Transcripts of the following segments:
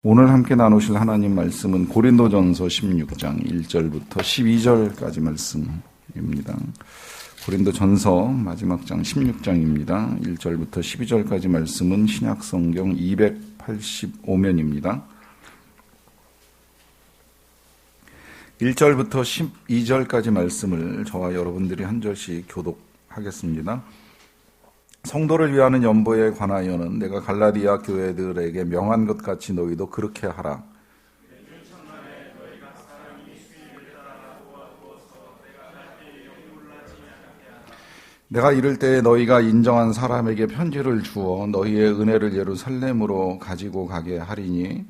오늘 함께 나누실 하나님 말씀은 고린도전서 16장 1절부터 12절까지 말씀입니다. 고린도전서 마지막 장 16장입니다. 1절부터 12절까지 말씀은 신약성경 285면입니다. 1절부터 12절까지 말씀을 저와 여러분들이 한 절씩 교독하겠습니다. 성도를 위하는 연보에 관하여는 내가 갈라디아 교회들에게 명한 것 같이 너희도 그렇게 하라. 내가 이를 때에 너희가 인정한 사람에게 편지를 주어 너희의 은혜를 예루살렘으로 가지고 가게 하리니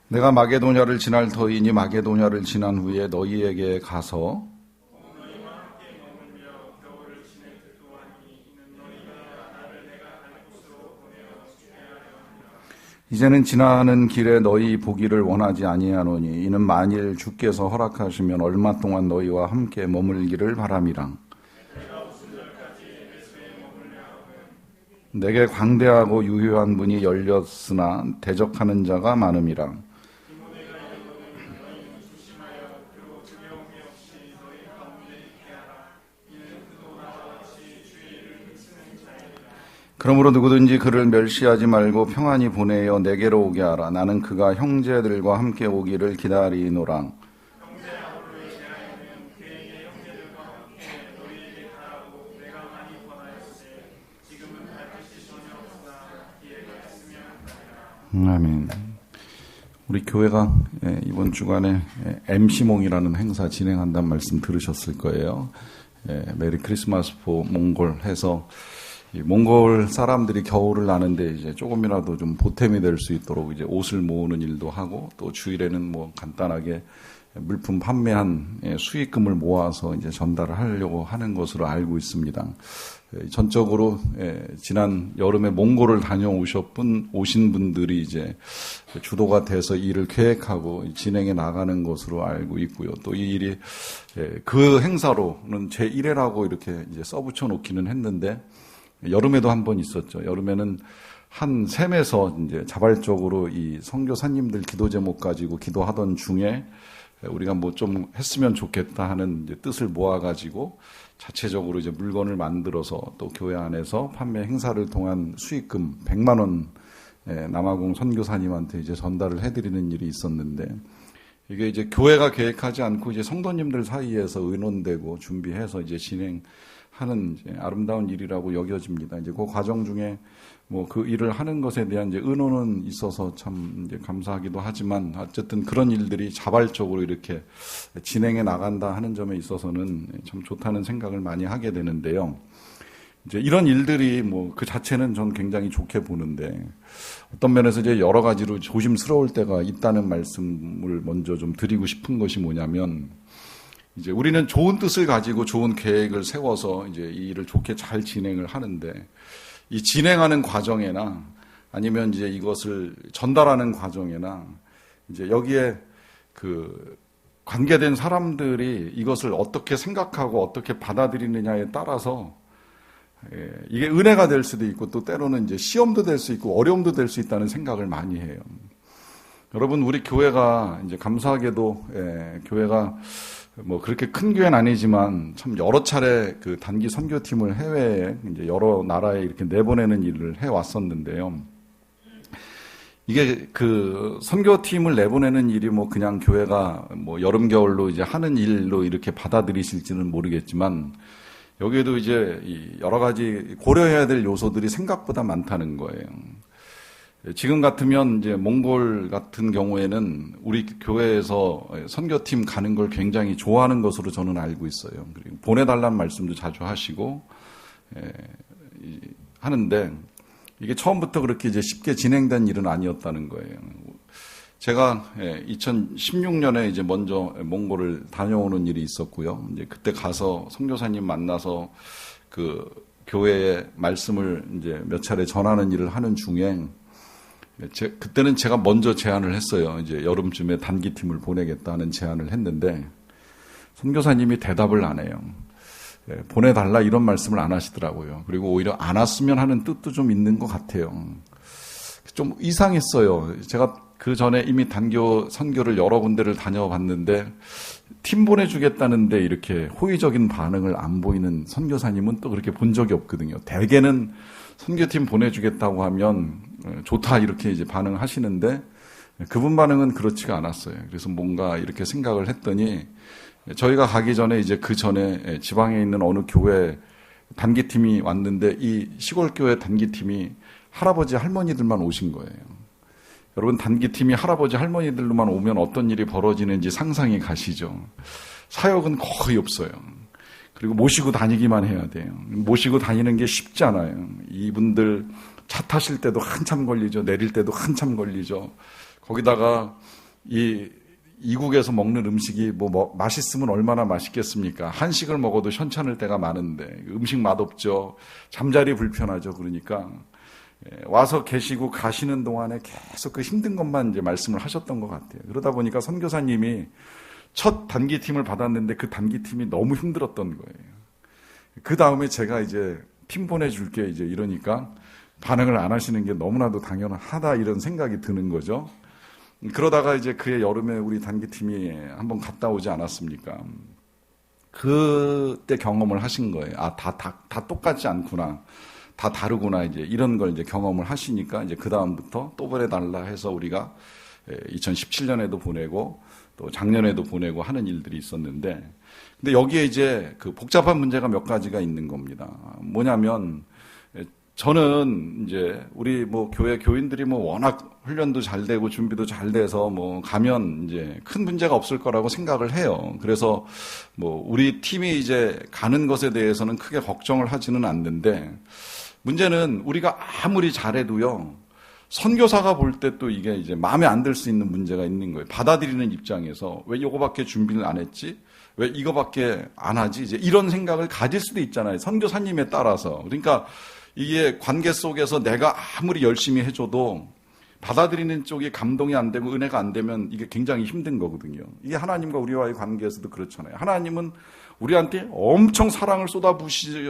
내가 마게도냐를 지날 터이니 마게도냐를 지난 후에 너희에게 가서 이제는 지나는 길에 너희 보기를 원하지 아니하노니 이는 만일 주께서 허락하시면 얼마 동안 너희와 함께 머물기를 바람이라. 내게 광대하고 유효한 문이 열렸으나 대적하는 자가 많음이라. 그러므로 누구든지 그를 멸시하지 말고 평안히 보내어 내게로 오게 하라. 나는 그가 형제들과 함께 오기를 기다리노라. 아멘. 우리 교회가 이번 주간에 MC몽이라는 행사 진행한다는 말씀 들으셨을 거예요. 메리 크리스마스 포 몽골 해서 이 몽골 사람들이 겨울을 나는데 이제 조금이라도 좀 보탬이 될 수 있도록 이제 옷을 모으는 일도 하고 또 주일에는 뭐 간단하게 물품 판매한 수익금을 모아서 이제 전달을 하려고 하는 것으로 알고 있습니다. 전적으로 지난 여름에 몽골을 오신 분들이 이제 주도가 돼서 일을 계획하고 진행해 나가는 것으로 알고 있고요. 또 이 일이 그 행사로는 제1회라고 이렇게 이제 써붙여 놓기는 했는데 여름에도 한 번 있었죠. 여름에는 한 샘에서 이제 자발적으로 이 선교사님들 기도 제목 가지고 기도하던 중에 우리가 뭐 좀 했으면 좋겠다 하는 이제 뜻을 모아가지고 자체적으로 이제 물건을 만들어서 또 교회 안에서 판매 행사를 통한 수익금 100만 원 남아공 선교사님한테 이제 전달을 해드리는 일이 있었는데 이게 이제 교회가 계획하지 않고 이제 성도님들 사이에서 의논되고 준비해서 이제 진행하는 이제 아름다운 일이라고 여겨집니다. 이제 그 과정 중에 뭐 그 일을 하는 것에 대한 이제 의논은 있어서 참 이제 감사하기도 하지만 어쨌든 그런 일들이 자발적으로 이렇게 진행해 나간다 하는 점에 있어서는 참 좋다는 생각을 많이 하게 되는데요. 이제 이런 일들이 뭐 그 자체는 전 굉장히 좋게 보는데 어떤 면에서 이제 여러 가지로 조심스러울 때가 있다는 말씀을 먼저 좀 드리고 싶은 것이 뭐냐면 이제 우리는 좋은 뜻을 가지고 좋은 계획을 세워서 이제 이 일을 좋게 잘 진행을 하는데 이 진행하는 과정에나 아니면 이제 이것을 전달하는 과정에나 이제 여기에 그 관계된 사람들이 이것을 어떻게 생각하고 어떻게 받아들이느냐에 따라서 이게 은혜가 될 수도 있고 또 때로는 이제 시험도 될 수 있고 어려움도 될 수 있다는 생각을 많이 해요. 여러분 우리 교회가 이제 감사하게도 교회가 뭐 그렇게 큰 교회는 아니지만 참 여러 차례 그 단기 선교팀을 해외에 이제 여러 나라에 이렇게 내보내는 일을 해 왔었는데요. 이게 그 선교팀을 내보내는 일이 뭐 그냥 교회가 뭐 여름 겨울로 이제 하는 일로 이렇게 받아들이실지는 모르겠지만 여기에도 이제 여러 가지 고려해야 될 요소들이 생각보다 많다는 거예요. 지금 같으면 이제 몽골 같은 경우에는 우리 교회에서 선교팀 가는 걸 굉장히 좋아하는 것으로 저는 알고 있어요. 그리고 보내달라는 말씀도 자주 하시고 하는데 이게 처음부터 그렇게 이제 쉽게 진행된 일은 아니었다는 거예요. 제가 2016년에 이제 먼저 몽골을 다녀오는 일이 있었고요. 이제 그때 가서 선교사님 만나서 그 교회의 말씀을 이제 몇 차례 전하는 일을 하는 중에 그때는 제가 먼저 제안을 했어요. 이제 여름쯤에 단기팀을 보내겠다는 제안을 했는데 선교사님이 대답을 안 해요. 보내달라 이런 말씀을 안 하시더라고요. 그리고 오히려 안 왔으면 하는 뜻도 좀 있는 것 같아요. 좀 이상했어요. 제가 그 전에 이미 단교 선교를 여러 군데를 다녀봤는데 팀 보내주겠다는데 이렇게 호의적인 반응을 안 보이는 선교사님은 또 그렇게 본 적이 없거든요. 대개는 선교팀 보내주겠다고 하면 좋다 이렇게 이제 반응하시는데 그분 반응은 그렇지가 않았어요. 그래서 뭔가 이렇게 생각을 했더니 저희가 가기 전에 이제 그 전에 지방에 있는 어느 교회 단기팀이 왔는데 이 시골 교회 단기팀이 할아버지 할머니들만 오신 거예요. 여러분 단기팀이 할아버지 할머니들로만 오면 어떤 일이 벌어지는지 상상이 가시죠. 사역은 거의 없어요. 그리고 모시고 다니기만 해야 돼요. 모시고 다니는 게 쉽지 않아요. 이분들 차 타실 때도 한참 걸리죠. 내릴 때도 한참 걸리죠. 거기다가 이국에서 먹는 음식이 맛있으면 얼마나 맛있겠습니까? 한식을 먹어도 현찮을 때가 많은데 음식 맛없죠. 잠자리 불편하죠. 그러니까 와서 계시고 가시는 동안에 계속 그 힘든 것만 이제 말씀을 하셨던 것 같아요. 그러다 보니까 선교사님이 첫 단기팀을 받았는데 그 단기팀이 너무 힘들었던 거예요. 그 다음에 제가 이제 팀 보내줄게 이제 이러니까 반응을 안 하시는 게 너무나도 당연하다 이런 생각이 드는 거죠. 그러다가 이제 그해 여름에 우리 단기팀이 한번 갔다 오지 않았습니까? 그때 경험을 하신 거예요. 다 똑같지 않구나. 다 다르구나. 이제 이런 걸 이제 경험을 하시니까 이제 그다음부터 또 보내달라 해서 우리가 2017년에도 보내고 또 작년에도 보내고 하는 일들이 있었는데 근데 여기에 이제 그 복잡한 문제가 몇 가지가 있는 겁니다. 뭐냐면 저는 이제 우리 교회 교인들이 워낙 훈련도 잘 되고 준비도 잘 돼서 가면 이제 큰 문제가 없을 거라고 생각을 해요. 그래서 우리 팀이 이제 가는 것에 대해서는 크게 걱정을 하지는 않는데 문제는 우리가 아무리 잘해도요. 선교사가 볼 때 또 이게 이제 마음에 안 들 수 있는 문제가 있는 거예요. 받아들이는 입장에서 왜 이거밖에 준비를 안 했지? 왜 이거밖에 안 하지? 이제 이런 생각을 가질 수도 있잖아요. 선교사님에 따라서. 그러니까 이게 관계 속에서 내가 아무리 열심히 해줘도 받아들이는 쪽이 감동이 안 되고 은혜가 안 되면 이게 굉장히 힘든 거거든요. 이게 하나님과 우리와의 관계에서도 그렇잖아요. 하나님은 우리한테 엄청 사랑을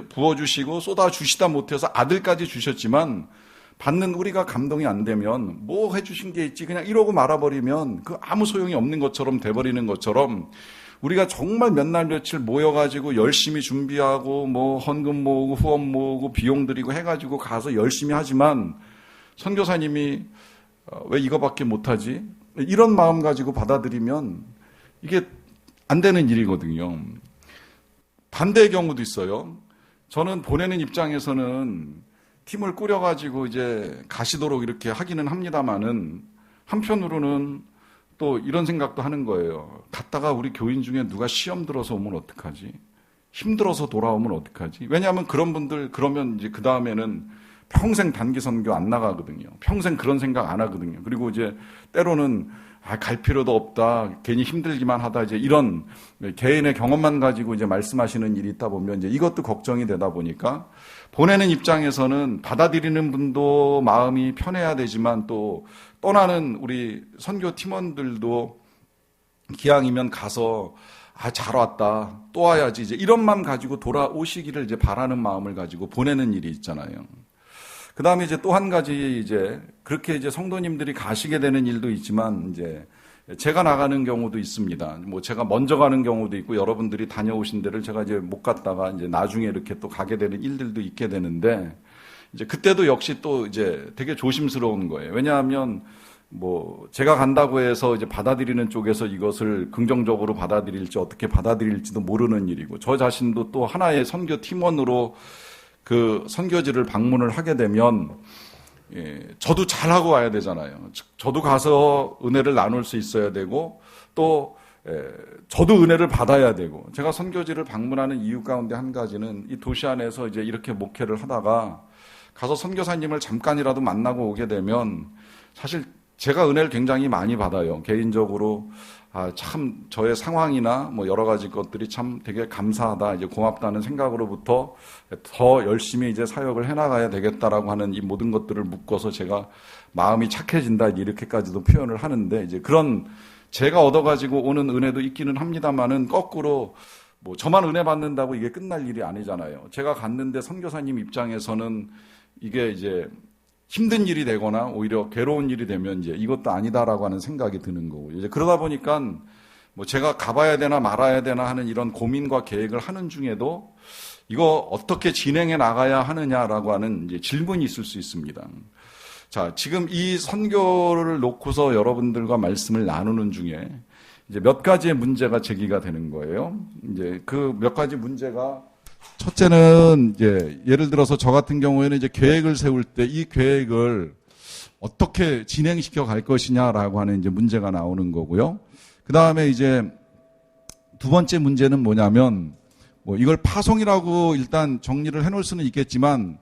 부어주시고 쏟아주시다 못해서 아들까지 주셨지만 받는 우리가 감동이 안 되면 뭐 해주신 게 있지 그냥 이러고 말아버리면 그 아무 소용이 없는 것처럼 돼버리는 것처럼 우리가 정말 몇 날 며칠 모여가지고 열심히 준비하고 헌금 모으고 후원 모으고 비용 들이고 해가지고 가서 열심히 하지만 선교사님이 왜 이거밖에 못하지? 이런 마음 가지고 받아들이면 이게 안 되는 일이거든요. 반대의 경우도 있어요. 저는 보내는 입장에서는 팀을 꾸려가지고 이제 가시도록 이렇게 하기는 합니다만은 한편으로는 또 이런 생각도 하는 거예요. 갔다가 우리 교인 중에 누가 시험 들어서 오면 어떡하지? 힘들어서 돌아오면 어떡하지? 왜냐하면 그런 분들 그러면 이제 그 다음에는 평생 단기 선교 안 나가거든요. 평생 그런 생각 안 하거든요. 그리고 이제 때로는 갈 필요도 없다. 괜히 힘들기만 하다. 이제 이런 개인의 경험만 가지고 이제 말씀하시는 일이 있다 보면 이제 이것도 걱정이 되다 보니까 보내는 입장에서는 받아들이는 분도 마음이 편해야 되지만 또 떠나는 우리 선교 팀원들도 기왕이면 가서 잘 왔다. 또 와야지. 이제 이런 마음 가지고 돌아오시기를 이제 바라는 마음을 가지고 보내는 일이 있잖아요. 그 다음에 이제 또 한 가지 이제 그렇게 이제 성도님들이 가시게 되는 일도 있지만 이제 제가 나가는 경우도 있습니다. 제가 먼저 가는 경우도 있고 여러분들이 다녀오신 데를 제가 이제 못 갔다가 이제 나중에 이렇게 또 가게 되는 일들도 있게 되는데 이제 그때도 역시 또 이제 되게 조심스러운 거예요. 왜냐하면 제가 간다고 해서 이제 받아들이는 쪽에서 이것을 긍정적으로 받아들일지 어떻게 받아들일지도 모르는 일이고 저 자신도 또 하나의 선교 팀원으로 그 선교지를 방문을 하게 되면 저도 잘하고 와야 되잖아요. 저도 가서 은혜를 나눌 수 있어야 되고 또 저도 은혜를 받아야 되고 제가 선교지를 방문하는 이유 가운데 한 가지는 이 도시 안에서 이제 이렇게 목회를 하다가 가서 선교사님을 잠깐이라도 만나고 오게 되면 사실 제가 은혜를 굉장히 많이 받아요. 개인적으로 참 저의 상황이나 여러 가지 것들이 참 되게 감사하다, 이제 고맙다는 생각으로부터 더 열심히 이제 사역을 해나가야 되겠다라고 하는 이 모든 것들을 묶어서 제가 마음이 착해진다 이렇게까지도 표현을 하는데 이제 그런 제가 얻어가지고 오는 은혜도 있기는 합니다만은 거꾸로 뭐 저만 은혜 받는다고 이게 끝날 일이 아니잖아요. 제가 갔는데 선교사님 입장에서는 이게 이제 힘든 일이 되거나 오히려 괴로운 일이 되면 이제 이것도 아니다라고 하는 생각이 드는 거고, 이제 그러다 보니까 뭐 제가 가봐야 되나 말아야 되나 하는 이런 고민과 계획을 하는 중에도 이거 어떻게 진행해 나가야 하느냐라고 하는 이제 질문이 있을 수 있습니다. 자, 지금 이 선교를 놓고서 여러분들과 말씀을 나누는 중에 이제 몇 가지의 문제가 제기가 되는 거예요. 이제 그 몇 가지 문제가, 첫째는 이제 예를 들어서 저 같은 경우에는 이제 계획을 세울 때 이 계획을 어떻게 진행시켜 갈 것이냐라고 하는 이제 문제가 나오는 거고요. 그 다음에 이제 두 번째 문제는 뭐냐면, 뭐 이걸 파송이라고 일단 정리를 해놓을 수는 있겠지만,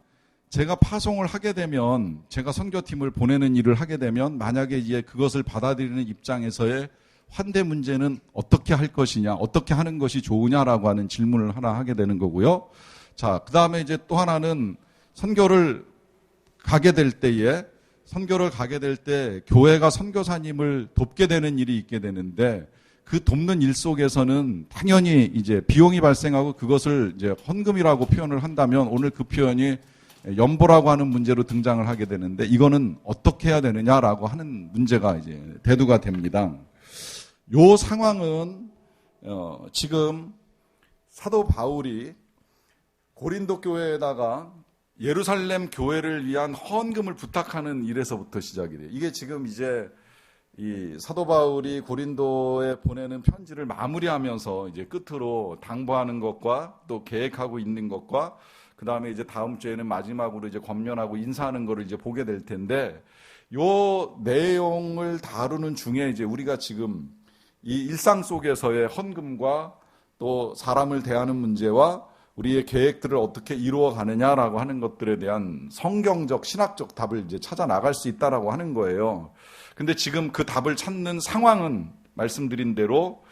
제가 파송을 하게 되면, 제가 선교팀을 보내는 일을 하게 되면, 만약에 이제 그것을 받아들이는 입장에서의 환대 문제는 어떻게 할 것이냐, 어떻게 하는 것이 좋으냐라고 하는 질문을 하나 하게 되는 거고요. 자, 그 다음에 이제 또 하나는 선교를 가게 될 때 교회가 선교사님을 돕게 되는 일이 있게 되는데, 그 돕는 일 속에서는 당연히 이제 비용이 발생하고 그것을 이제 헌금이라고 표현을 한다면 오늘 그 표현이 연보라고 하는 문제로 등장을 하게 되는데, 이거는 어떻게 해야 되느냐라고 하는 문제가 이제 대두가 됩니다. 요 상황은 지금 사도 바울이 고린도 교회에다가 예루살렘 교회를 위한 헌금을 부탁하는 일에서부터 시작이 돼요. 이게 지금 이제 이 사도 바울이 고린도에 보내는 편지를 마무리하면서 이제 끝으로 당부하는 것과 또 계획하고 있는 것과, 그 다음에 이제 다음 주에는 마지막으로 이제 권면하고 인사하는 거를 이제 보게 될 텐데, 요 내용을 다루는 중에 이제 우리가 지금 이 일상 속에서의 헌금과 또 사람을 대하는 문제와 우리의 계획들을 어떻게 이루어 가느냐라고 하는 것들에 대한 성경적, 신학적 답을 이제 찾아 나갈 수 있다라고 하는 거예요. 근데 지금 그 답을 찾는 상황은 말씀드린 대로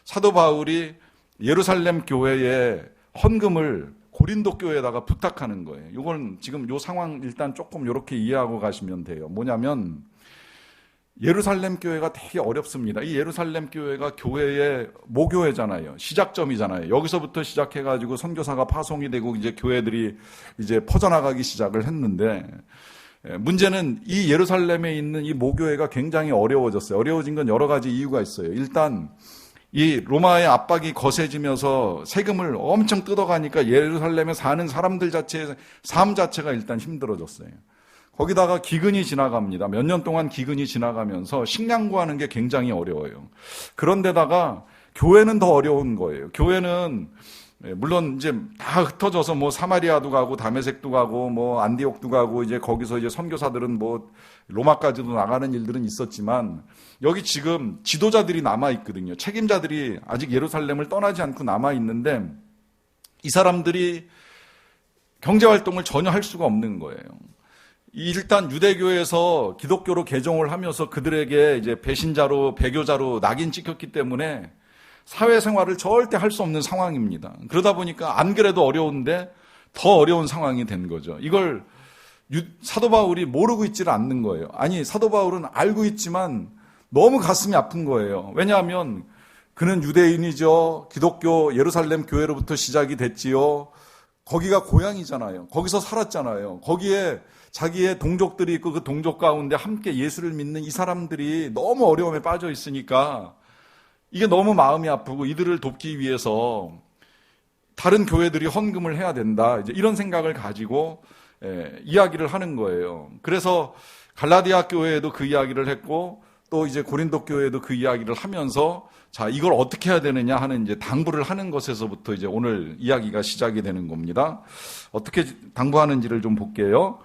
사도 바울이 예루살렘 교회에 헌금을 고린도 교회에다가 부탁하는 거예요. 이건 지금 요 상황 일단 조금 이렇게 이해하고 가시면 돼요. 뭐냐면, 예루살렘 교회가 되게 어렵습니다. 이 예루살렘 교회가 교회의 모교회잖아요. 시작점이잖아요. 여기서부터 시작해가지고 선교사가 파송이 되고 이제 교회들이 이제 퍼져나가기 시작을 했는데, 문제는 이 예루살렘에 있는 이 모교회가 굉장히 어려워졌어요. 어려워진 건 여러 가지 이유가 있어요. 일단 이 로마의 압박이 거세지면서 세금을 엄청 뜯어가니까 예루살렘에 사는 사람들 자체의 삶 자체가 일단 힘들어졌어요. 거기다가 기근이 지나갑니다. 몇 년 동안 기근이 지나가면서 식량 구하는 게 굉장히 어려워요. 그런데다가 교회는 더 어려운 거예요. 교회는 물론 이제 다 흩어져서 뭐 사마리아도 가고 다메섹도 가고 뭐 안디옥도 가고 이제 거기서 이제 선교사들은 뭐 로마까지도 나가는 일들은 있었지만, 여기 지금 지도자들이 남아 있거든요. 책임자들이 아직 예루살렘을 떠나지 않고 남아 있는데, 이 사람들이 경제 활동을 전혀 할 수가 없는 거예요. 일단 유대교에서 기독교로 개종을 하면서 그들에게 이제 배신자로, 배교자로 낙인 찍혔기 때문에 사회생활을 절대 할 수 없는 상황입니다. 그러다 보니까 안 그래도 어려운데 더 어려운 상황이 된 거죠. 이걸 사도 바울이 모르고 있지를 않는 거예요. 아니, 사도 바울은 알고 있지만 너무 가슴이 아픈 거예요. 왜냐하면 그는 유대인이죠. 기독교 예루살렘 교회로부터 시작이 됐지요. 거기가 고향이잖아요. 거기서 살았잖아요. 거기에 자기의 동족들이 있고 그 동족 가운데 함께 예수를 믿는 이 사람들이 너무 어려움에 빠져 있으니까 이게 너무 마음이 아프고, 이들을 돕기 위해서 다른 교회들이 헌금을 해야 된다, 이제 이런 생각을 가지고 이야기를 하는 거예요. 그래서 갈라디아 교회에도 그 이야기를 했고, 또 이제 고린도 교회에도 그 이야기를 하면서, 자, 이걸 어떻게 해야 되느냐 하는 이제 당부를 하는 것에서부터 이제 오늘 이야기가 시작이 되는 겁니다. 어떻게 당부하는지를 좀 볼게요.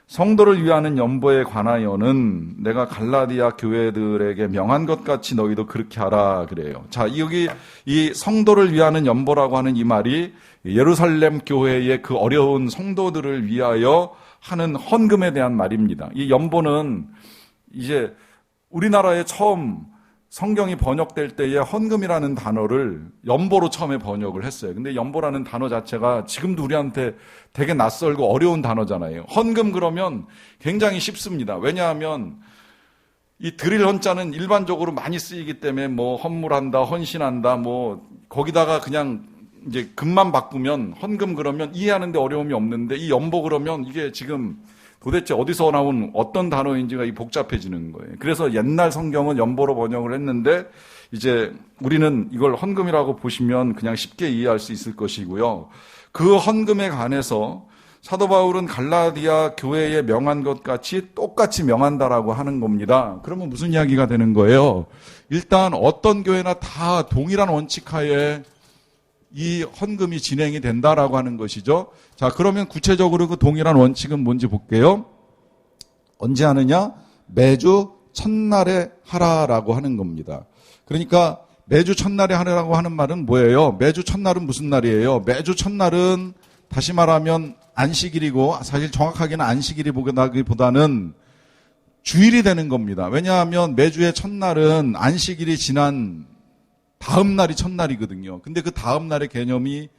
성도를 위하는 연보에 관하여는 내가 갈라디아 교회들에게 명한 것 같이 너희도 그렇게 하라, 그래요. 자, 여기 이 성도를 위하는 연보라고 하는 이 말이 예루살렘 교회의 그 어려운 성도들을 위하여 하는 헌금에 대한 말입니다. 이 연보는 이제 우리나라에 처음 성경이 번역될 때에 헌금이라는 단어를 연보로 처음에 번역을 했어요. 근데 연보라는 단어 자체가 지금도 우리한테 되게 낯설고 어려운 단어잖아요. 헌금 그러면 굉장히 쉽습니다. 왜냐하면 이 드릴 헌자는 일반적으로 많이 쓰이기 때문에 뭐 헌물한다, 헌신한다, 뭐 거기다가 그냥 이제 금만 바꾸면 헌금 그러면 이해하는데 어려움이 없는데 이 연보 그러면 이게 지금 도대체 어디서 나온 어떤 단어인지가 복잡해지는 거예요. 그래서 옛날 성경은 연보로 번역을 했는데 이제 우리는 이걸 헌금이라고 보시면 그냥 쉽게 이해할 수 있을 것이고요. 그 헌금에 관해서 사도 바울은 갈라디아 교회에 명한 것 같이 똑같이 명한다라고 하는 겁니다. 그러면 무슨 이야기가 되는 거예요? 일단 어떤 교회나 다 동일한 원칙 하에 이 헌금이 진행이 된다라고 하는 것이죠. 자, 그러면 구체적으로 그 동일한 원칙은 뭔지 볼게요. 언제 하느냐? 매주 첫날에 하라라고 하는 겁니다. 그러니까 매주 첫날에 하라고 하는 말은 뭐예요? 매주 첫날은 무슨 날이에요? 매주 첫날은 다시 말하면 안식일이고 사실 정확하게는 안식일이보다는 주일이 되는 겁니다. 왜냐하면 매주의 첫날은 안식일이 지난 다음 날이 첫날이거든요. 근데 그 다음 날의 개념이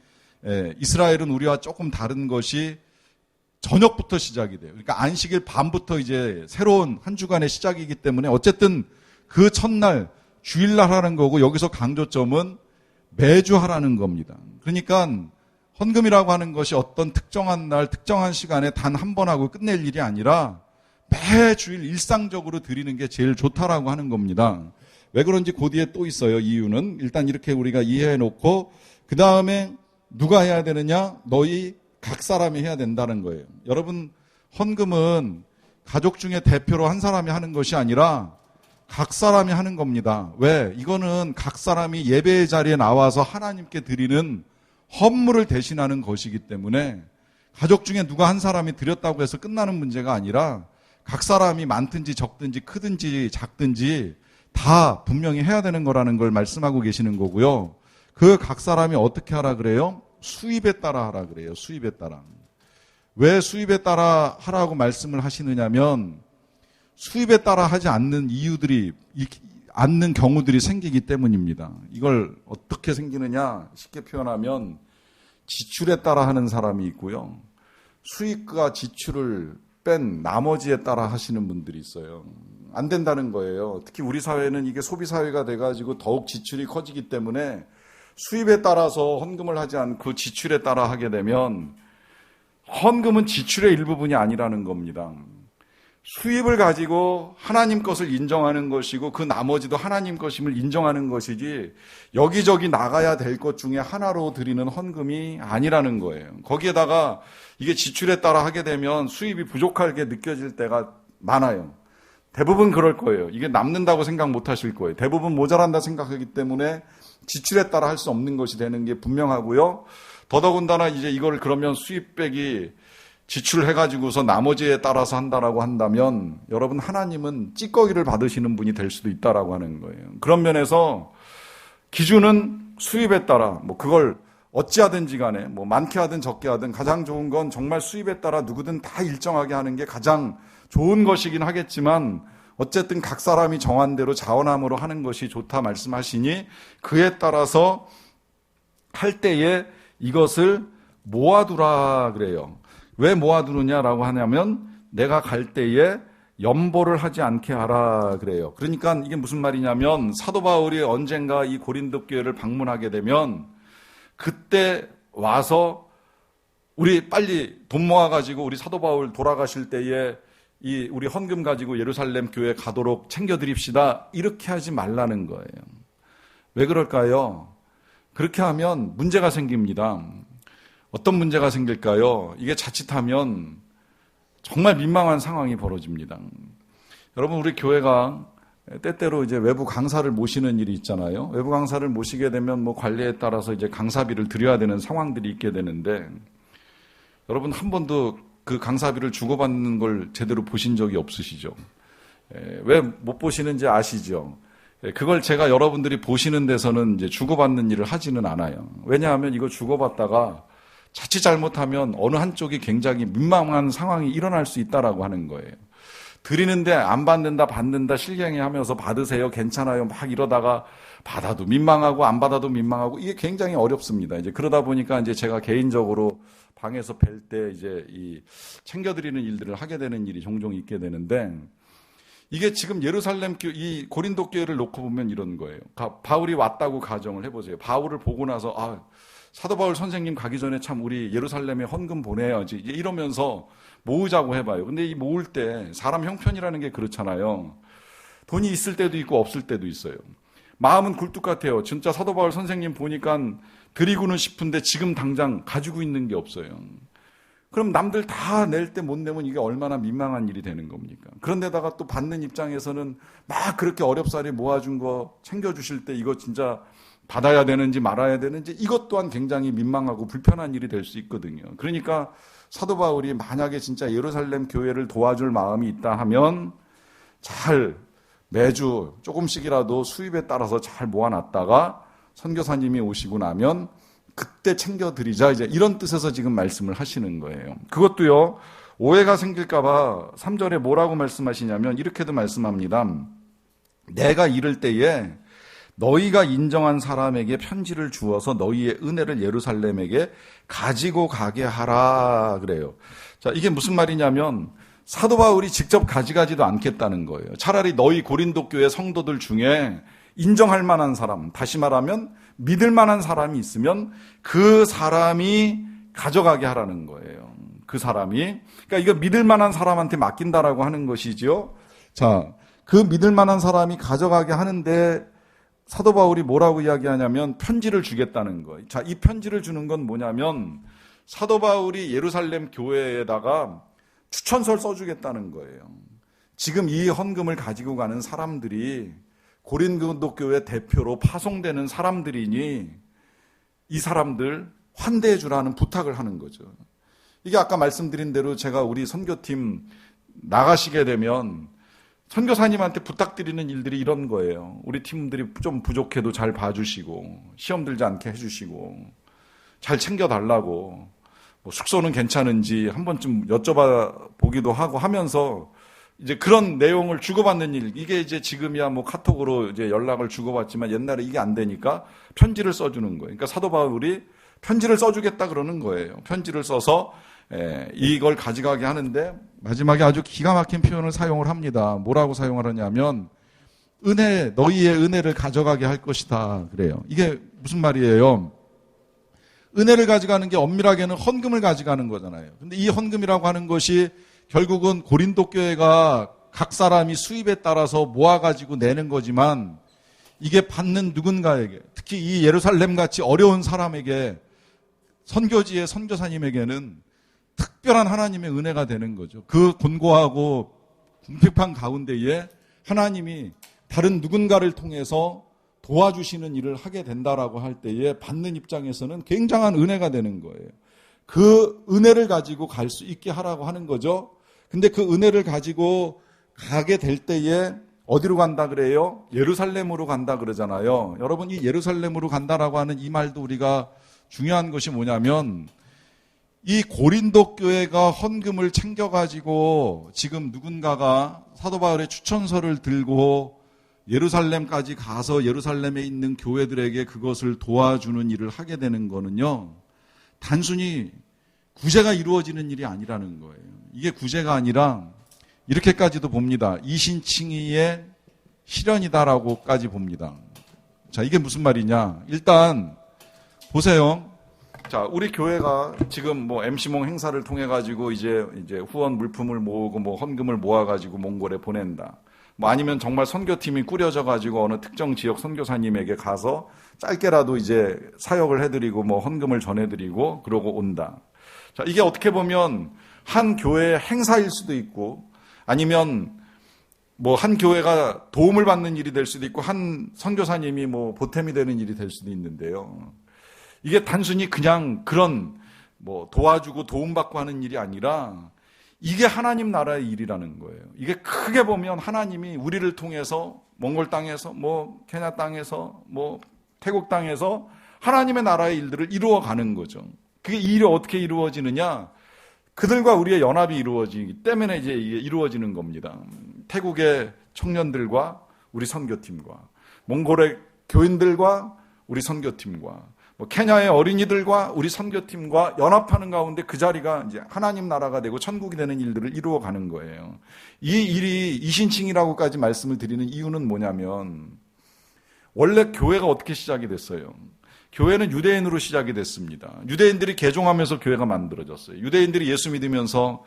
이스라엘은 우리와 조금 다른 것이 저녁부터 시작이 돼요. 그러니까 안식일 밤부터 이제 새로운 한 주간의 시작이기 때문에 어쨌든 그 첫날 주일날 하는 거고 여기서 강조점은 매주 하라는 겁니다. 그러니까 헌금이라고 하는 것이 어떤 특정한 날, 특정한 시간에 단 한 번 하고 끝낼 일이 아니라 매주일 일상적으로 드리는 게 제일 좋다라고 하는 겁니다. 왜 그런지 그 뒤에 또 있어요. 이유는 일단 이렇게 우리가 이해해 놓고 그 다음에 누가 해야 되느냐? 너희 각 사람이 해야 된다는 거예요. 여러분 헌금은 가족 중에 대표로 한 사람이 하는 것이 아니라 각 사람이 하는 겁니다. 왜? 이거는 각 사람이 예배의 자리에 나와서 하나님께 드리는 헌물을 대신하는 것이기 때문에 가족 중에 누가 한 사람이 드렸다고 해서 끝나는 문제가 아니라 각 사람이 많든지 적든지 크든지 작든지 다 분명히 해야 되는 거라는 걸 말씀하고 계시는 거고요. 그 각 사람이 어떻게 하라 그래요? 수입에 따라 하라 그래요. 수입에 따라. 왜 수입에 따라 하라고 말씀을 하시느냐면 수입에 따라 하지 않는 않는 경우들이 생기기 때문입니다. 이걸 어떻게 생기느냐 쉽게 표현하면 지출에 따라 하는 사람이 있고요. 수입과 지출을 뺀 나머지에 따라 하시는 분들이 있어요. 안 된다는 거예요. 특히 우리 사회는 이게 소비 사회가 돼가지고 더욱 지출이 커지기 때문에 수입에 따라서 헌금을 하지 않고 지출에 따라 하게 되면 헌금은 지출의 일부분이 아니라는 겁니다. 수입을 가지고 하나님 것을 인정하는 것이고 그 나머지도 하나님 것임을 인정하는 것이지 여기저기 나가야 될 것 중에 하나로 드리는 헌금이 아니라는 거예요. 거기에다가 이게 지출에 따라 하게 되면 수입이 부족하게 느껴질 때가 많아요. 대부분 그럴 거예요. 이게 남는다고 생각 못 하실 거예요. 대부분 모자란다 생각하기 때문에 지출에 따라 할 수 없는 것이 되는 게 분명하고요. 더더군다나 이제 이걸 그러면 수입 빼기 지출해가지고서 나머지에 따라서 한다라고 한다면 여러분 하나님은 찌꺼기를 받으시는 분이 될 수도 있다라고 하는 거예요. 그런 면에서 기준은 수입에 따라 그걸 어찌하든지 간에 많게 하든 적게 하든 가장 좋은 건 정말 수입에 따라 누구든 다 일정하게 하는 게 가장 좋은 것이긴 하겠지만 어쨌든 각 사람이 정한 대로 자원함으로 하는 것이 좋다 말씀하시니 그에 따라서 할 때에 이것을 모아두라 그래요. 왜 모아두느냐라고 하냐면 내가 갈 때에 연보를 하지 않게 하라 그래요. 그러니까 이게 무슨 말이냐면 사도 바울이 언젠가 이 고린도 교회를 방문하게 되면 그때 와서 우리 빨리 돈 모아가지고 우리 사도 바울 돌아가실 때에 우리 헌금 가지고 예루살렘 교회 가도록 챙겨드립시다. 이렇게 하지 말라는 거예요. 왜 그럴까요? 그렇게 하면 문제가 생깁니다. 어떤 문제가 생길까요? 이게 자칫하면 정말 민망한 상황이 벌어집니다. 여러분, 우리 교회가 때때로 이제 외부 강사를 모시는 일이 있잖아요. 외부 강사를 모시게 되면 관리에 따라서 이제 강사비를 드려야 되는 상황들이 있게 되는데, 여러분 한 번도 그 강사비를 주고받는 걸 제대로 보신 적이 없으시죠? 왜 못 보시는지 아시죠? 그걸 제가 여러분들이 보시는 데서는 이제 주고받는 일을 하지는 않아요. 왜냐하면 이거 주고받다가 자칫 잘못하면 어느 한쪽이 굉장히 민망한 상황이 일어날 수 있다라고 하는 거예요. 드리는데 안 받는다, 받는다, 실갱이 하면서 받으세요, 괜찮아요, 막 이러다가 받아도 민망하고 안 받아도 민망하고 이게 굉장히 어렵습니다. 이제 그러다 보니까 이제 제가 개인적으로 방에서 뵐 때 이제 이 챙겨드리는 일들을 하게 되는 일이 종종 있게 되는데 이게 지금 예루살렘 이 고린도 교회를 놓고 보면 이런 거예요. 바울이 왔다고 가정을 해보세요. 바울을 보고 나서 사도 바울 선생님 가기 전에 참 우리 예루살렘에 헌금 보내야지 이러면서 모으자고 해봐요. 근데 이 모을 때 사람 형편이라는 게 그렇잖아요. 돈이 있을 때도 있고 없을 때도 있어요. 마음은 굴뚝 같아요. 진짜 사도 바울 선생님 보니까 드리고는 싶은데 지금 당장 가지고 있는 게 없어요. 그럼 남들 다 낼 때 못 내면 이게 얼마나 민망한 일이 되는 겁니까? 그런데다가 또 받는 입장에서는 막 그렇게 어렵사리 모아준 거 챙겨주실 때 이거 진짜 받아야 되는지 말아야 되는지 이것 또한 굉장히 민망하고 불편한 일이 될 수 있거든요. 그러니까 사도 바울이 만약에 진짜 예루살렘 교회를 도와줄 마음이 있다 하면 잘 매주 조금씩이라도 수입에 따라서 잘 모아놨다가 선교사님이 오시고 나면 그때 챙겨드리자 이제 이런 뜻에서 지금 말씀을 하시는 거예요. 그것도요, 오해가 생길까봐 3절에 뭐라고 말씀하시냐면 이렇게도 말씀합니다. 내가 이를 때에 너희가 인정한 사람에게 편지를 주어서 너희의 은혜를 예루살렘에게 가지고 가게 하라 그래요. 자, 이게 무슨 말이냐면 사도 바울이 직접 가져가지도 않겠다는 거예요. 차라리 너희 고린도 교회 성도들 중에 인정할 만한 사람, 다시 말하면 믿을 만한 사람이 있으면 그 사람이 가져가게 하라는 거예요. 그 사람이. 그러니까 이거 믿을 만한 사람한테 맡긴다라고 하는 것이죠. 자, 그 믿을 만한 사람이 가져가게 하는데 사도 바울이 뭐라고 이야기하냐면 편지를 주겠다는 거예요. 자, 이 편지를 주는 건 뭐냐면 사도 바울이 예루살렘 교회에다가 추천서를 써주겠다는 거예요. 지금 이 헌금을 가지고 가는 사람들이 고린도 교회 대표로 파송되는 사람들이니 이 사람들 환대해 주라는 부탁을 하는 거죠. 이게 아까 말씀드린 대로 제가 우리 선교팀 나가시게 되면 선교사님한테 부탁드리는 일들이 이런 거예요. 우리 팀들이 좀 부족해도 잘 봐주시고 시험 들지 않게 해주시고 잘 챙겨달라고 뭐 숙소는 괜찮은지 한 번쯤 여쭤봐 보기도 하고 하면서 이제 그런 내용을 주고받는 일, 이게 이제 지금이야 뭐 카톡으로 이제 연락을 주고받지만 옛날에 이게 안 되니까 편지를 써주는 거예요. 그러니까 사도 바울이 편지를 써주겠다 그러는 거예요. 편지를 써서 이걸 가져가게 하는데 마지막에 아주 기가 막힌 표현을 사용을 합니다. 뭐라고 사용을 하냐면 은혜, 너희의 은혜를 가져가게 할 것이다 그래요. 이게 무슨 말이에요? 은혜를 가져가는 게 엄밀하게는 헌금을 가져가는 거잖아요. 근데 이 헌금이라고 하는 것이 결국은 고린도 교회가 각 사람이 수입에 따라서 모아가지고 내는 거지만 이게 받는 누군가에게, 특히 이 예루살렘 같이 어려운 사람에게, 선교지의 선교사님에게는 특별한 하나님의 은혜가 되는 거죠. 그 곤고하고 궁핍한 가운데에 하나님이 다른 누군가를 통해서 도와주시는 일을 하게 된다라고 할 때에 받는 입장에서는 굉장한 은혜가 되는 거예요. 그 은혜를 가지고 갈 수 있게 하라고 하는 거죠. 근데 그 은혜를 가지고 가게 될 때에 어디로 간다 그래요? 예루살렘으로 간다 그러잖아요. 여러분, 이 예루살렘으로 간다라고 하는 이 말도 우리가 중요한 것이 뭐냐면 이 고린도 교회가 헌금을 챙겨가지고 지금 누군가가 사도 바울의 추천서를 들고 예루살렘까지 가서 예루살렘에 있는 교회들에게 그것을 도와주는 일을 하게 되는 거는요, 단순히 구제가 이루어지는 일이 아니라는 거예요. 이게 구제가 아니라 이렇게까지도 봅니다. 이신칭의의 실현이다라고까지 봅니다. 자, 이게 무슨 말이냐? 일단 보세요. 자, 우리 교회가 지금 뭐 MC몽 행사를 통해 가지고 이제 후원 물품을 모으고 뭐 헌금을 모아 가지고 몽골에 보낸다. 뭐 아니면 정말 선교팀이 꾸려져 가지고 어느 특정 지역 선교사님에게 가서 짧게라도 이제 사역을 해드리고 뭐 헌금을 전해드리고 그러고 온다. 자, 이게 어떻게 보면 한 교회의 행사일 수도 있고 아니면 뭐 한 교회가 도움을 받는 일이 될 수도 있고 한 선교사님이 뭐 보탬이 되는 일이 될 수도 있는데요. 이게 단순히 그냥 그런 뭐 도와주고 도움받고 하는 일이 아니라 이게 하나님 나라의 일이라는 거예요. 이게 크게 보면 하나님이 우리를 통해서 몽골 땅에서 뭐 케냐 땅에서 뭐 태국 땅에서 하나님의 나라의 일들을 이루어가는 거죠. 그게 일이 어떻게 이루어지느냐? 그들과 우리의 연합이 이루어지기 때문에 이제 이게 이루어지는 겁니다. 태국의 청년들과 우리 선교팀과 몽골의 교인들과 우리 선교팀과 뭐 케냐의 어린이들과 우리 선교팀과 연합하는 가운데 그 자리가 이제 하나님 나라가 되고 천국이 되는 일들을 이루어가는 거예요. 이 일이 이신칭이라고까지 말씀을 드리는 이유는 뭐냐면 원래 교회가 어떻게 시작이 됐어요? 교회는 유대인으로 시작이 됐습니다. 유대인들이 개종하면서 교회가 만들어졌어요. 유대인들이 예수 믿으면서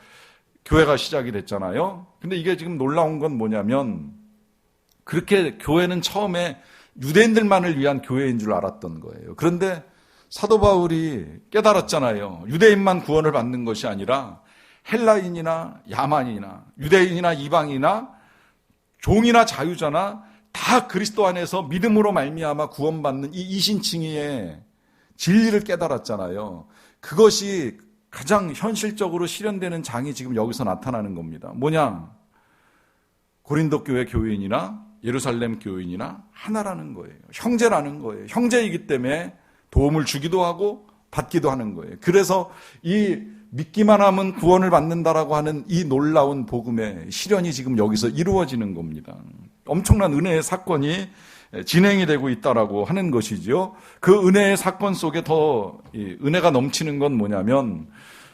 교회가 시작이 됐잖아요. 근데 이게 지금 놀라운 건 뭐냐면 그렇게 교회는 처음에 유대인들만을 위한 교회인 줄 알았던 거예요. 그런데 사도 바울이 깨달았잖아요. 유대인만 구원을 받는 것이 아니라 헬라인이나 야만이나 유대인이나 이방이나 종이나 자유자나 다 그리스도 안에서 믿음으로 말미암아 구원받는 이 이신칭의의 진리를 깨달았잖아요. 그것이 가장 현실적으로 실현되는 장이 지금 여기서 나타나는 겁니다. 뭐냐? 고린도 교회 교인이나 예루살렘 교인이나 하나라는 거예요. 형제라는 거예요. 형제이기 때문에 도움을 주기도 하고 받기도 하는 거예요. 그래서 이 믿기만 하면 구원을 받는다라고 하는 이 놀라운 복음의 실현이 지금 여기서 이루어지는 겁니다. 엄청난 은혜의 사건이 진행이 되고 있다라고 하는 것이죠. 그 은혜의 사건 속에 더 은혜가 넘치는 건 뭐냐면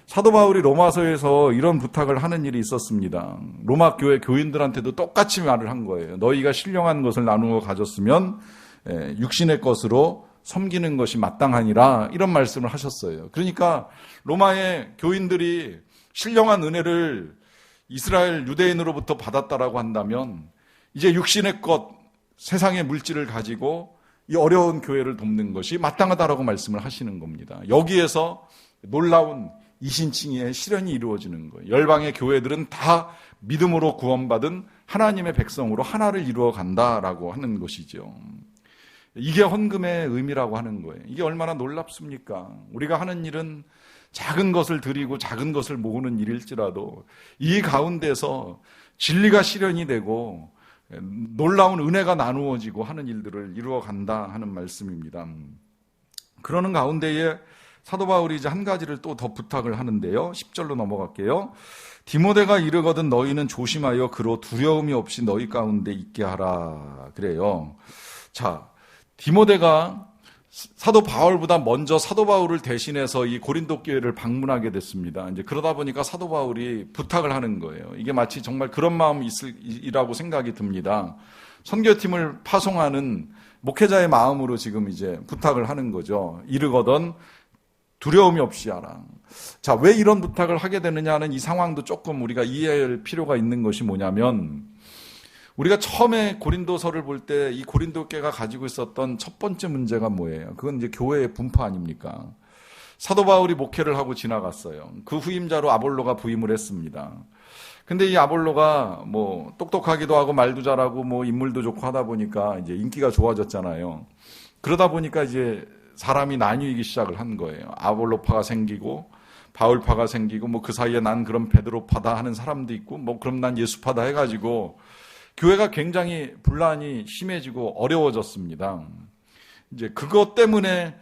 사도 바울이 로마서에서 이런 부탁을 하는 일이 있었습니다. 로마 교회 교인들한테도 똑같이 말을 한 거예요. 너희가 신령한 것을 나누어 가졌으면 육신의 것으로 섬기는 것이 마땅하니라 이런 말씀을 하셨어요. 그러니까 로마의 교인들이 신령한 은혜를 이스라엘 유대인으로부터 받았다라고 한다면 이제 육신의 것, 세상의 물질을 가지고 이 어려운 교회를 돕는 것이 마땅하다라고 말씀을 하시는 겁니다. 여기에서 놀라운 이신칭의의 실현이 이루어지는 거예요. 열방의 교회들은 다 믿음으로 구원받은 하나님의 백성으로 하나를 이루어 간다라고 하는 것이죠. 이게 헌금의 의미라고 하는 거예요. 이게 얼마나 놀랍습니까? 우리가 하는 일은 작은 것을 드리고 작은 것을 모으는 일일지라도 이 가운데서 진리가 실현이 되고 놀라운 은혜가 나누어지고 하는 일들을 이루어 간다 하는 말씀입니다. 그러는 가운데에 사도 바울이 이제 한 가지를 또 더 부탁을 하는데요. 10절로 넘어갈게요. 디모데가 이르거든 너희는 조심하여 그로 두려움이 없이 너희 가운데 있게 하라. 그래요. 자, 디모데가 사도 바울보다 먼저 사도 바울을 대신해서 이 고린도 교회를 방문하게 됐습니다. 이제 그러다 보니까 사도 바울이 부탁을 하는 거예요. 이게 마치 정말 그런 마음이 있으리라고 생각이 듭니다. 선교팀을 파송하는 목회자의 마음으로 지금 이제 부탁을 하는 거죠. 이르거든 두려움이 없이 하라. 자, 왜 이런 부탁을 하게 되느냐 하는 이 상황도 조금 우리가 이해할 필요가 있는 것이 뭐냐면 우리가 처음에 고린도서를 볼 때 이 고린도 교회가 가지고 있었던 첫 번째 문제가 뭐예요? 그건 이제 교회의 분파 아닙니까? 사도 바울이 목회를 하고 지나갔어요. 그 후임자로 아볼로가 부임을 했습니다. 근데 이 아볼로가 뭐 똑똑하기도 하고 말도 잘하고 뭐 인물도 좋고 하다 보니까 이제 인기가 좋아졌잖아요. 그러다 보니까 이제 사람이 나뉘기 시작을 한 거예요. 아볼로파가 생기고 바울파가 생기고 뭐 그 사이에 난 그럼 베드로파다 하는 사람도 있고 뭐 그럼 난 예수파다 해가지고 교회가 굉장히 분란이 심해지고 어려워졌습니다. 이제 그것 때문에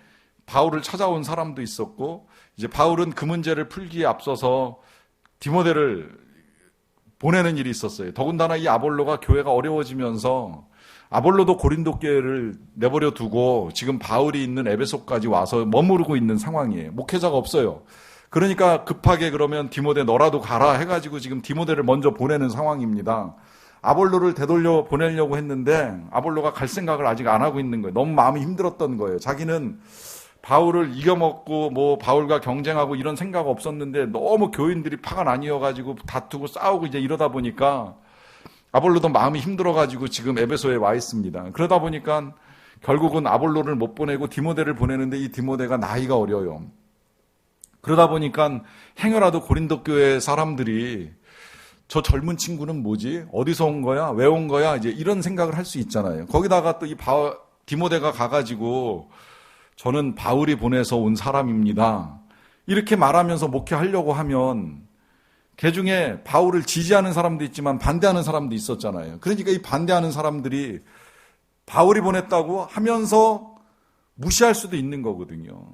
바울을 찾아온 사람도 있었고, 이제 바울은 그 문제를 풀기에 앞서서 디모데를 보내는 일이 있었어요. 더군다나 이 아볼로가 교회가 어려워지면서 아볼로도 고린도 교회를 내버려 두고 지금 바울이 있는 에베소까지 와서 머무르고 있는 상황이에요. 목회자가 없어요. 그러니까 급하게 그러면 디모데 너라도 가라 해가지고 지금 디모데를 먼저 보내는 상황입니다. 아볼로를 되돌려 보내려고 했는데 아볼로가 갈 생각을 아직 안 하고 있는 거예요. 너무 마음이 힘들었던 거예요. 자기는 바울을 이겨먹고 뭐 바울과 경쟁하고 이런 생각 없었는데 너무 교인들이 파가 나뉘어가지고 다투고 싸우고 이제 이러다 보니까 아볼로도 마음이 힘들어가지고 지금 에베소에 와 있습니다. 그러다 보니까 결국은 아볼로를 못 보내고 디모데를 보내는데 이 디모데가 나이가 어려요. 그러다 보니까 행여라도 고린도 교회 사람들이 저 젊은 친구는 뭐지? 어디서 온 거야? 왜 온 거야? 이제 이런 생각을 할 수 있잖아요. 거기다가 또 이 디모데가 가가지고 저는 바울이 보내서 온 사람입니다. 이렇게 말하면서 목회하려고 하면 그 중에 바울을 지지하는 사람도 있지만 반대하는 사람도 있었잖아요. 그러니까 이 반대하는 사람들이 바울이 보냈다고 하면서 무시할 수도 있는 거거든요.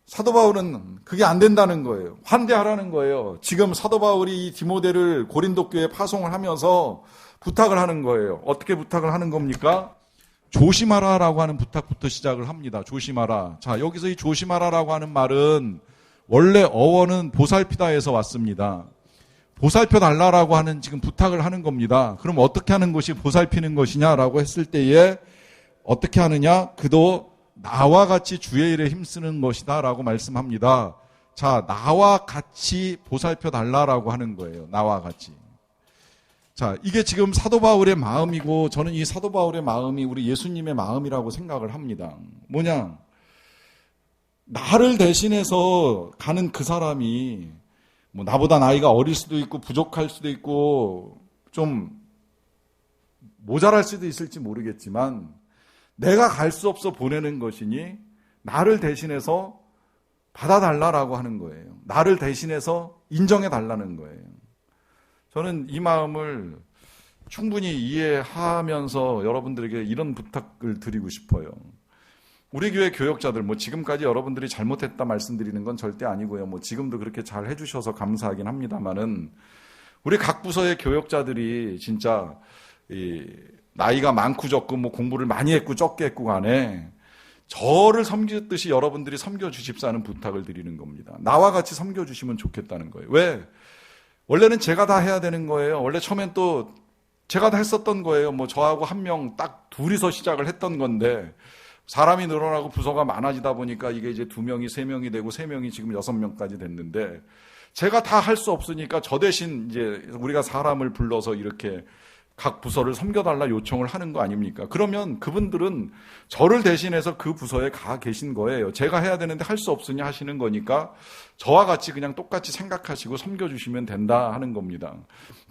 사도 바울은 그게 안 된다는 거예요. 환대하라는 거예요. 지금 사도 바울이 이 디모데를 고린도 교회에 파송을 하면서 부탁을 하는 거예요. 어떻게 부탁을 하는 겁니까? 조심하라라고 하는 부탁부터 시작을 합니다. 조심하라. 자, 여기서 이 조심하라라고 하는 말은 원래 어원은 보살피다에서 왔습니다. 보살펴 달라라고 하는 지금 부탁을 하는 겁니다. 그럼 어떻게 하는 것이 보살피는 것이냐라고 했을 때에 어떻게 하느냐? 그도 나와 같이 주의 일에 힘쓰는 것이다 라고 말씀합니다. 자, 나와 같이 보살펴 달라라고 하는 거예요. 나와 같이. 자, 이게 지금 사도 바울의 마음이고, 저는 이 사도 바울의 마음이 우리 예수님의 마음이라고 생각을 합니다. 뭐냐? 나를 대신해서 가는 그 사람이 뭐 나보다 나이가 어릴 수도 있고 부족할 수도 있고 좀 모자랄 수도 있을지 모르겠지만 내가 갈 수 없어 보내는 것이니 나를 대신해서 받아달라라고 하는 거예요. 나를 대신해서 인정해달라는 거예요. 저는 이 마음을 충분히 이해하면서 여러분들에게 이런 부탁을 드리고 싶어요. 우리 교회 교역자들, 지금까지 여러분들이 잘못했다 말씀드리는 건 절대 아니고요. 지금도 그렇게 잘 해주셔서 감사하긴 합니다만은, 우리 각 부서의 교역자들이 진짜, 나이가 많고 적고, 공부를 많이 했고 적게 했고 간에, 저를 섬기듯이 여러분들이 섬겨주십사는 부탁을 드리는 겁니다. 나와 같이 섬겨주시면 좋겠다는 거예요. 왜? 원래는 제가 다 해야 되는 거예요. 원래 처음엔 또 제가 다 했었던 거예요. 저하고 한 명 딱 둘이서 시작을 했던 건데, 사람이 늘어나고 부서가 많아지다 보니까 이게 이제 2명이 3명이 되고 3명이 지금 6명까지 됐는데, 제가 다 할 수 없으니까 저 대신 이제 우리가 사람을 불러서 이렇게 각 부서를 섬겨달라 요청을 하는 거 아닙니까? 그러면 그분들은 저를 대신해서 그 부서에 가 계신 거예요. 제가 해야 되는데 할 수 없으니 하시는 거니까 저와 같이 그냥 똑같이 생각하시고 섬겨주시면 된다 하는 겁니다.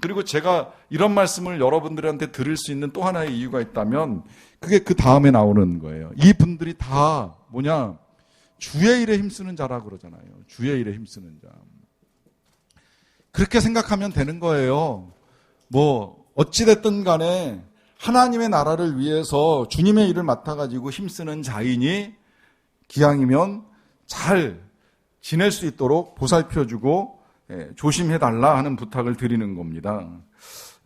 그리고 제가 이런 말씀을 여러분들한테 들을 수 있는 또 하나의 이유가 있다면 그게 그 다음에 나오는 거예요. 이 분들이 다 주의 일에 힘쓰는 자라 그러잖아요. 주의 일에 힘쓰는 자. 그렇게 생각하면 되는 거예요. 어찌됐든 간에 하나님의 나라를 위해서 주님의 일을 맡아가지고 힘쓰는 자이니 기왕이면 잘 지낼 수 있도록 보살펴주고 조심해달라 하는 부탁을 드리는 겁니다.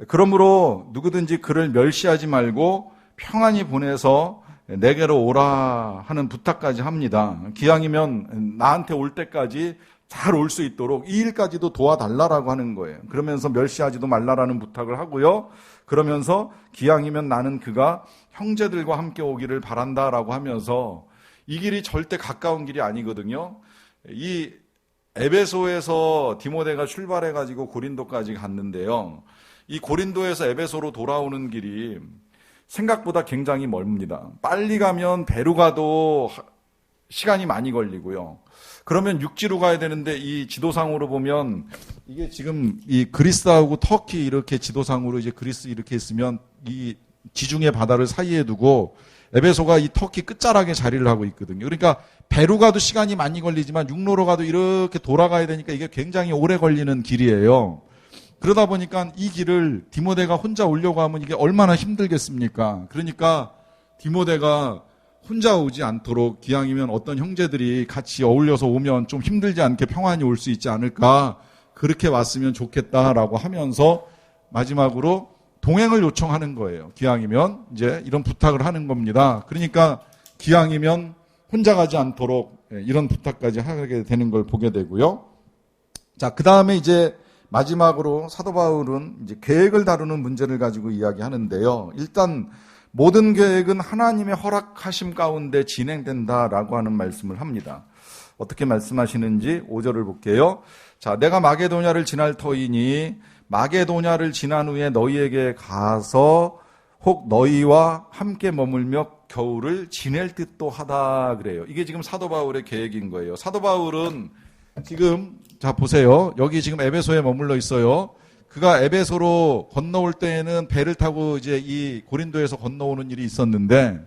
그러므로 누구든지 그를 멸시하지 말고 평안히 보내서 내게로 오라 하는 부탁까지 합니다. 기왕이면 나한테 올 때까지 잘 올 수 있도록 이 일까지도 도와달라라고 하는 거예요. 그러면서 멸시하지도 말라라는 부탁을 하고요. 그러면서 기왕이면 나는 그가 형제들과 함께 오기를 바란다라고 하면서 이 길이 절대 가까운 길이 아니거든요. 이 에베소에서 디모데가 출발해가지고 고린도까지 갔는데요. 이 고린도에서 에베소로 돌아오는 길이 생각보다 굉장히 멀습니다. 빨리 가면 배로 가도 시간이 많이 걸리고요. 그러면 육지로 가야 되는데 이 지도상으로 보면 이게 지금 이 그리스하고 터키 이렇게 지도상으로 이제 그리스 이렇게 있으면 이 지중해 바다를 사이에 두고 에베소가 이 터키 끝자락에 자리를 하고 있거든요. 그러니까 배로 가도 시간이 많이 걸리지만 육로로 가도 이렇게 돌아가야 되니까 이게 굉장히 오래 걸리는 길이에요. 그러다 보니까 이 길을 디모데가 혼자 오려고 하면 이게 얼마나 힘들겠습니까? 그러니까 디모데가 혼자 오지 않도록 기왕이면 어떤 형제들이 같이 어울려서 오면 좀 힘들지 않게 평안히 올 수 있지 않을까, 그렇게 왔으면 좋겠다라고 하면서 마지막으로 동행을 요청하는 거예요. 기왕이면 이제 이런 부탁을 하는 겁니다. 그러니까 기왕이면 혼자 가지 않도록 이런 부탁까지 하게 되는 걸 보게 되고요. 자, 그 다음에 이제 마지막으로 사도 바울은 이제 계획을 다루는 문제를 가지고 이야기하는데요. 일단 모든 계획은 하나님의 허락하심 가운데 진행된다라고 하는 말씀을 합니다. 어떻게 말씀하시는지 5절을 볼게요. 자, 내가 마게도냐를 지날 터이니 마게도냐를 지난 후에 너희에게 가서 혹 너희와 함께 머물며 겨울을 지낼 듯도 하다 그래요. 이게 지금 사도 바울의 계획인 거예요. 사도 바울은 지금 자 보세요. 여기 지금 에베소에 머물러 있어요. 그가 에베소로 건너올 때에는 배를 타고 이제 이 고린도에서 건너오는 일이 있었는데,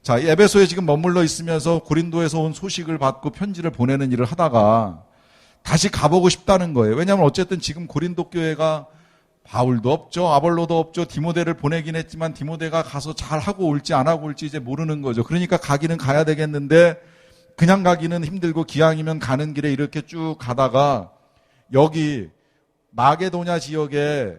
자, 이 에베소에 지금 머물러 있으면서 고린도에서 온 소식을 받고 편지를 보내는 일을 하다가 다시 가보고 싶다는 거예요. 왜냐하면 어쨌든 지금 고린도 교회가 바울도 없죠, 아볼로도 없죠, 디모데를 보내긴 했지만 디모데가 가서 잘 하고 올지 안 하고 올지 이제 모르는 거죠. 그러니까 가기는 가야 되겠는데 그냥 가기는 힘들고 기왕이면 가는 길에 이렇게 쭉 가다가 여기 마게도냐 지역에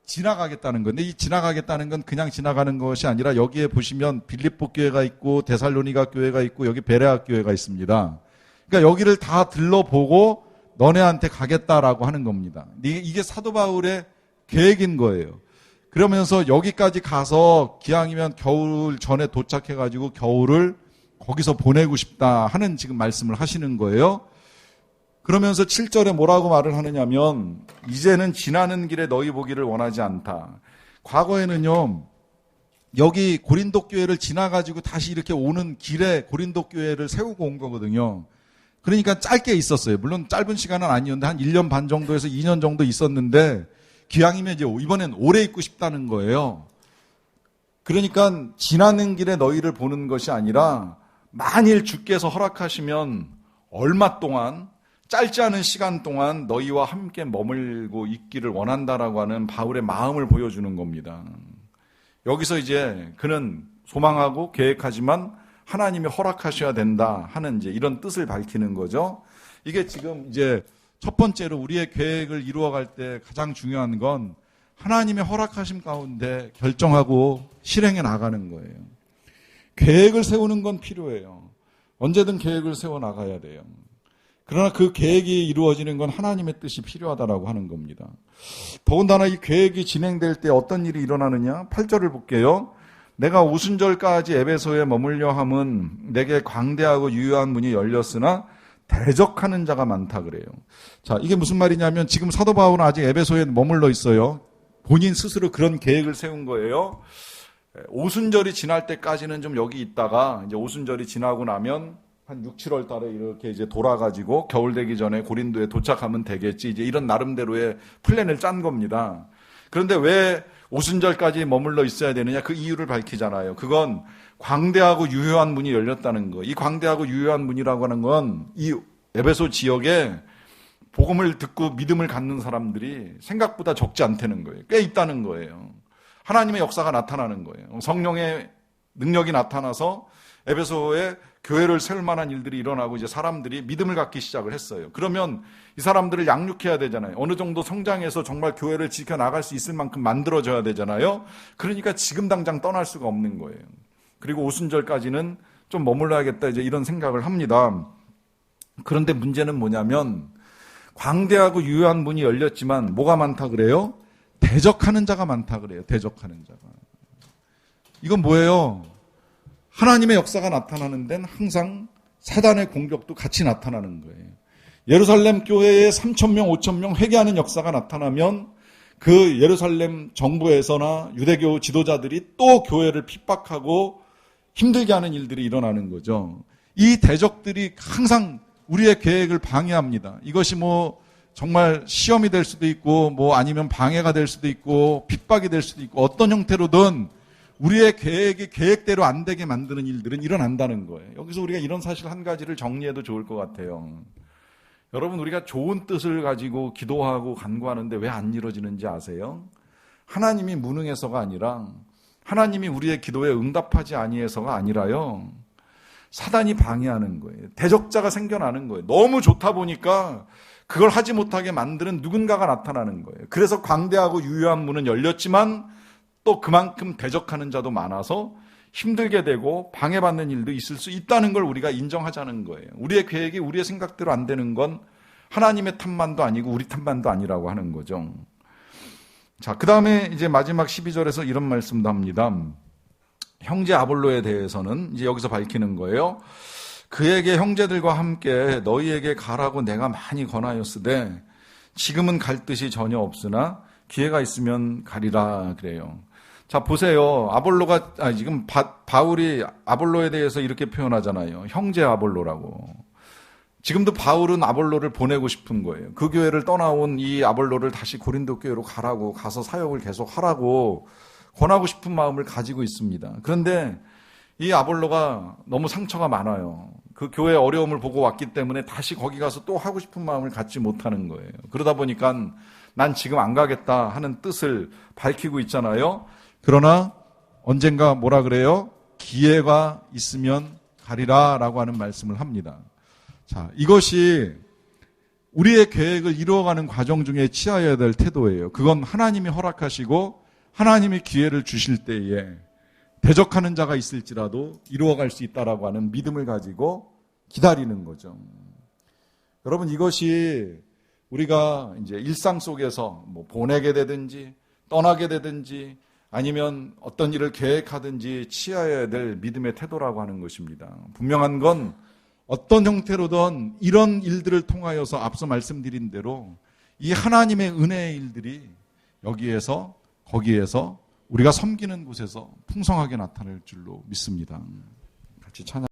지나가겠다는 건데, 이 지나가겠다는 건 그냥 지나가는 것이 아니라 여기에 보시면 빌립보 교회가 있고 데살로니가 교회가 있고 여기 베레아 교회가 있습니다. 그러니까 여기를 다 들러보고 너네한테 가겠다라고 하는 겁니다. 이게 사도 바울의 계획인 거예요. 그러면서 여기까지 가서 기왕이면 겨울 전에 도착해가지고 겨울을 거기서 보내고 싶다 하는 지금 말씀을 하시는 거예요. 그러면서 7절에 뭐라고 말을 하느냐면 이제는 지나는 길에 너희 보기를 원하지 않다. 과거에는요. 여기 고린도 교회를 지나가지고 다시 이렇게 오는 길에 고린도 교회를 세우고 온 거거든요. 그러니까 짧게 있었어요. 물론 짧은 시간은 아니었는데 한 1년 반 정도에서 2년 정도 있었는데 기왕이면 이제 이번엔 오래 있고 싶다는 거예요. 그러니까 지나는 길에 너희를 보는 것이 아니라 만일 주께서 허락하시면 얼마 동안 짧지 않은 시간 동안 너희와 함께 머물고 있기를 원한다라고 하는 바울의 마음을 보여주는 겁니다. 여기서 이제 그는 소망하고 계획하지만 하나님이 허락하셔야 된다 하는 이제 이런 뜻을 밝히는 거죠. 이게 지금 이제 첫 번째로 우리의 계획을 이루어갈 때 가장 중요한 건 하나님의 허락하심 가운데 결정하고 실행해 나가는 거예요. 계획을 세우는 건 필요해요. 언제든 계획을 세워 나가야 돼요. 그러나 그 계획이 이루어지는 건 하나님의 뜻이 필요하다라고 하는 겁니다. 더군다나 이 계획이 진행될 때 어떤 일이 일어나느냐? 8절을 볼게요. 내가 오순절까지 에베소에 머물려 함은 내게 광대하고 유효한 문이 열렸으나 대적하는 자가 많다 그래요. 자, 이게 무슨 말이냐면 지금 사도 바울은 아직 에베소에 머물러 있어요. 본인 스스로 그런 계획을 세운 거예요. 오순절이 지날 때까지는 좀 여기 있다가 이제 오순절이 지나고 나면 한 6, 7월 달에 이렇게 이제 돌아가지고 겨울 되기 전에 고린도에 도착하면 되겠지. 이제 이런 나름대로의 플랜을 짠 겁니다. 그런데 왜 오순절까지 머물러 있어야 되느냐? 그 이유를 밝히잖아요. 그건 광대하고 유효한 문이 열렸다는 거. 이 광대하고 유효한 문이라고 하는 건 이 에베소 지역에 복음을 듣고 믿음을 갖는 사람들이 생각보다 적지 않다는 거예요. 꽤 있다는 거예요. 하나님의 역사가 나타나는 거예요. 성령의 능력이 나타나서 에베소에 교회를 세울 만한 일들이 일어나고 이제 사람들이 믿음을 갖기 시작을 했어요. 그러면 이 사람들을 양육해야 되잖아요. 어느 정도 성장해서 정말 교회를 지켜나갈 수 있을 만큼 만들어져야 되잖아요. 그러니까 지금 당장 떠날 수가 없는 거예요. 그리고 오순절까지는 좀 머물러야겠다 이제 이런 생각을 합니다. 그런데 문제는 뭐냐면 광대하고 유효한 문이 열렸지만 뭐가 많다 그래요? 대적하는 자가 많다 그래요. 대적하는 자가. 이건 뭐예요? 하나님의 역사가 나타나는 데는 항상 사단의 공격도 같이 나타나는 거예요. 예루살렘 교회에 3,000명, 5,000명 회개하는 역사가 나타나면 그 예루살렘 정부에서나 유대교 지도자들이 또 교회를 핍박하고 힘들게 하는 일들이 일어나는 거죠. 이 대적들이 항상 우리의 계획을 방해합니다. 이것이 뭐 정말 시험이 될 수도 있고 뭐 아니면 방해가 될 수도 있고 핍박이 될 수도 있고 어떤 형태로든 우리의 계획이 계획대로 안 되게 만드는 일들은 일어난다는 거예요. 여기서 우리가 이런 사실 한 가지를 정리해도 좋을 것 같아요. 여러분, 우리가 좋은 뜻을 가지고 기도하고 간구하는데 왜 안 이루어지는지 아세요? 하나님이 무능해서가 아니라 하나님이 우리의 기도에 응답하지 아니해서가 아니라요. 사단이 방해하는 거예요. 대적자가 생겨나는 거예요. 너무 좋다 보니까 그걸 하지 못하게 만드는 누군가가 나타나는 거예요. 그래서 광대하고 유효한 문은 열렸지만 또 그만큼 대적하는 자도 많아서 힘들게 되고 방해받는 일도 있을 수 있다는 걸 우리가 인정하자는 거예요. 우리의 계획이 우리의 생각대로 안 되는 건 하나님의 탓만도 아니고 우리 탓만도 아니라고 하는 거죠. 자, 그 다음에 이제 마지막 12절에서 이런 말씀도 합니다. 형제 아볼로에 대해서는 이제 여기서 밝히는 거예요. 그에게 형제들과 함께 너희에게 가라고 내가 많이 권하였으되 지금은 갈 뜻이 전혀 없으나 기회가 있으면 가리라 그래요. 자, 보세요. 아볼로가 지금 바울이 아볼로에 대해서 이렇게 표현하잖아요. 형제 아볼로라고. 지금도 바울은 아볼로를 보내고 싶은 거예요. 그 교회를 떠나온 이 아볼로를 다시 고린도 교회로 가라고, 가서 사역을 계속 하라고 권하고 싶은 마음을 가지고 있습니다. 그런데 이 아볼로가 너무 상처가 많아요. 그 교회의 어려움을 보고 왔기 때문에 다시 거기 가서 또 하고 싶은 마음을 갖지 못하는 거예요. 그러다 보니까 난 지금 안 가겠다 하는 뜻을 밝히고 있잖아요. 그러나 언젠가 뭐라 그래요? 기회가 있으면 가리라 라고 하는 말씀을 합니다. 자, 이것이 우리의 계획을 이루어가는 과정 중에 취하여야 될 태도예요. 그건 하나님이 허락하시고 하나님이 기회를 주실 때에 대적하는 자가 있을지라도 이루어갈 수 있다라고 하는 믿음을 가지고 기다리는 거죠. 여러분, 이것이 우리가 이제 일상 속에서 뭐 보내게 되든지 떠나게 되든지 아니면 어떤 일을 계획하든지 취하여야 될 믿음의 태도라고 하는 것입니다. 분명한 건 어떤 형태로든 이런 일들을 통하여서 앞서 말씀드린 대로 이 하나님의 은혜의 일들이 여기에서 거기에서 우리가 섬기는 곳에서 풍성하게 나타날 줄로 믿습니다. 같이 찬양